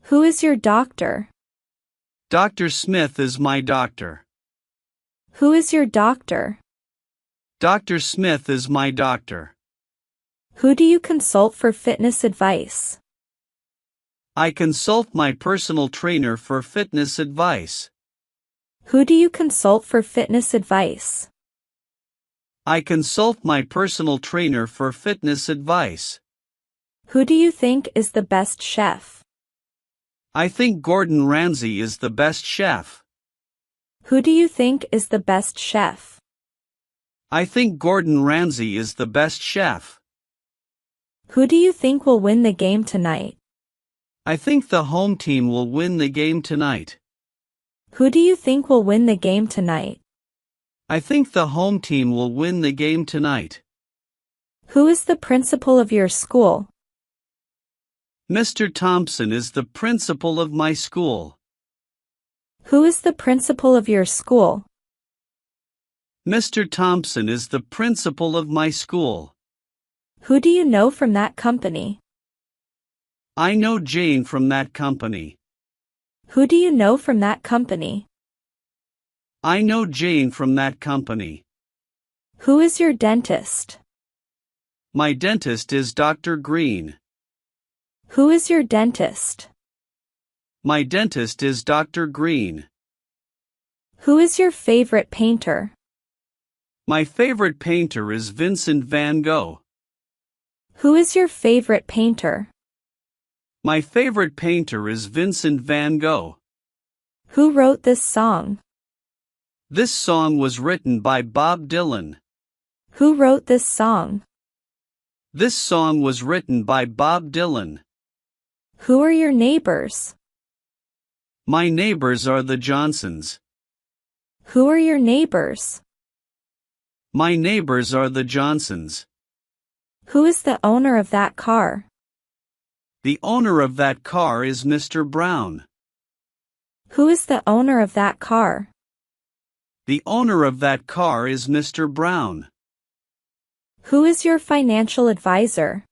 Who is your doctor? Dr. Smith is my doctor. Who is your doctor? Dr. Smith is my doctor. Who do you consult for fitness advice? I consult my personal trainer for fitness advice. Who do you consult for fitness advice? I consult my personal trainer for fitness advice. Who do you think is the best chef? I think Gordon Ramsay is the best chef. Who do you think is the best chef? I think Gordon Ramsay is the best chef. Who do you think will win the game tonight? I think the home team will win the game tonight. Who do you think will win the game tonight? I think the home team will win the game tonight. Who is the principal of your school? Mr. Thompson is the principal of my school. Who is the principal of your school? Mr. Thompson is the principal of my school. Who do you know from that company? I know Jane from that company. Who do you know from that company? I know Jane from that company. Who is your dentist? My dentist is Dr. Green. Who is your dentist? My dentist is Dr. Green. Who is your favorite painter? My favorite painter is Vincent van Gogh. Who is your favorite painter? My favorite painter is Vincent van Gogh. Who wrote this song? This song was written by Bob Dylan. Who wrote this song? This song was written by Bob Dylan. Who are your neighbors? My neighbors are the Johnsons. Who are your neighbors? My neighbors are the Johnsons. Who is the owner of that car? The owner of that car is Mr. Brown. Who is the owner of that car? The owner of that car is Mr. Brown. Who is your financial advisor?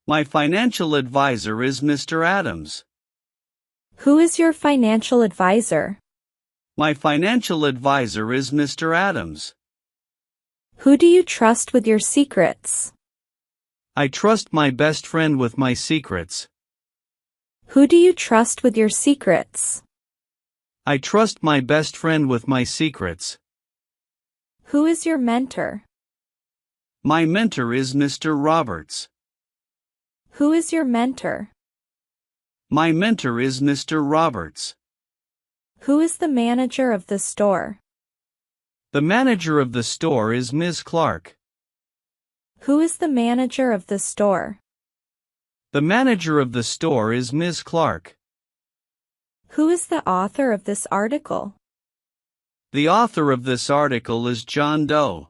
My financial advisor is Mr. Adams. Who is your financial advisor? My financial advisor is Mr. Adams. Who do you trust with your secrets? I trust my best friend with my secrets. Who do you trust with your secrets? I trust my best friend with my secrets. Who is your mentor? My mentor is Mr. Roberts. Who is your mentor? My mentor is Mr. Roberts. Who is the manager of the store? The manager of the store is Ms. Clark. Who is the manager of the store? The manager of the store is Ms. Clark. Who is the author of this article? The author of this article is John Doe.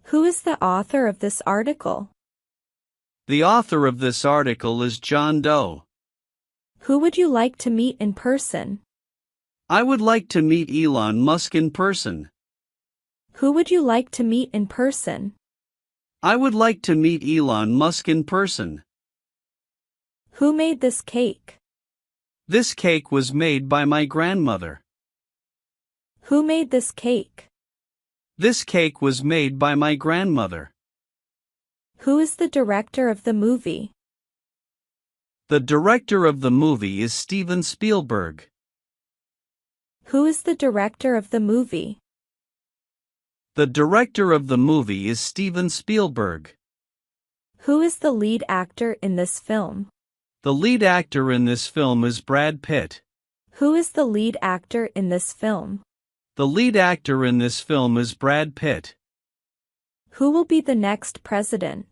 Who is the author of this article? The author of this article is John Doe. Who would you like to meet in person? I would like to meet Elon Musk in person. Who would you like to meet in person? I would like to meet Elon Musk in person. Who made this cake? This cake was made by my grandmother. Who made this cake? This cake was made by my grandmother. Who is the director of the movie? The director of the movie is Steven Spielberg. Who is the director of the movie? The director of the movie is Steven Spielberg. Who is the lead actor in this film? The lead actor in this film is Brad Pitt. Who is the lead actor in this film? The lead actor in this film is Brad Pitt. Who will be the next president?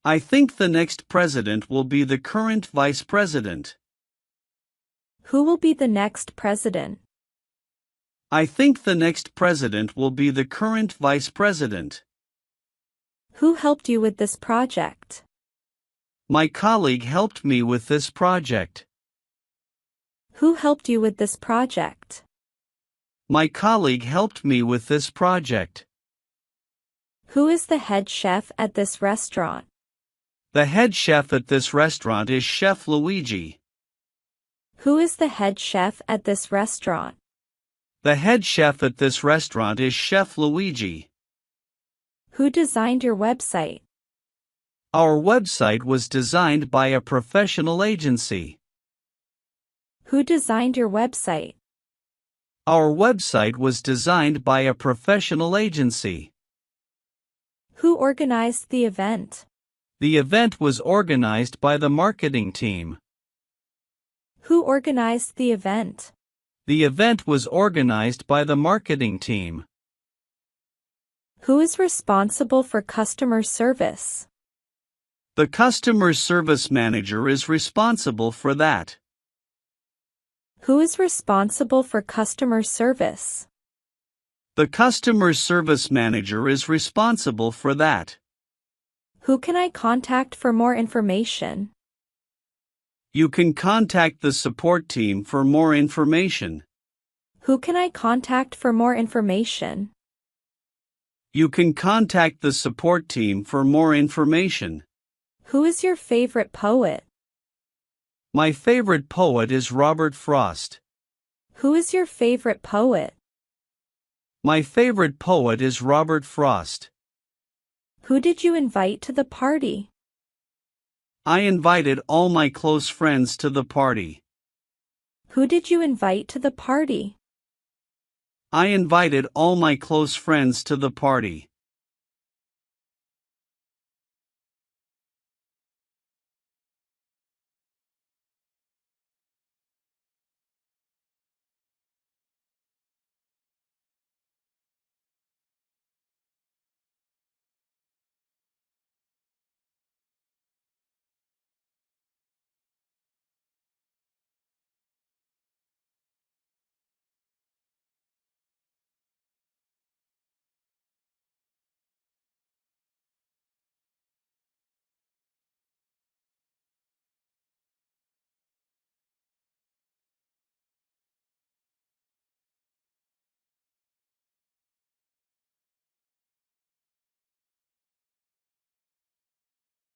I think the next president will be the current vice president. Who will be the next president? I think the next president will be the current vice president. Who helped you with this project? My colleague helped me with this project. Who helped you with this project? My colleague helped me with this project. Who is the head chef at this restaurant? The head chef at this restaurant is Chef Luigi. Who is the head chef at this restaurant? The head chef at this restaurant is Chef Luigi. Who designed your website? Our website was designed by a professional agency. Who designed your website? Our website was designed by a professional agency. Who organized the event? The event was organized by the marketing team. Who organized the event? The event was organized by the marketing team. Who is responsible for customer service? The customer service manager is responsible for that. Who is responsible for customer service? The customer service manager is responsible for that. Who can I contact for more information? You can contact the support team for more information. Who can I contact for more information? You can contact the support team for more information. Who is your favorite poet? My favorite poet is Robert Frost. Who is your favorite poet? My favorite poet is Robert Frost. Who did you invite to the party? I invited all my close friends to the party. Who did you invite to the party? I invited all my close friends to the party.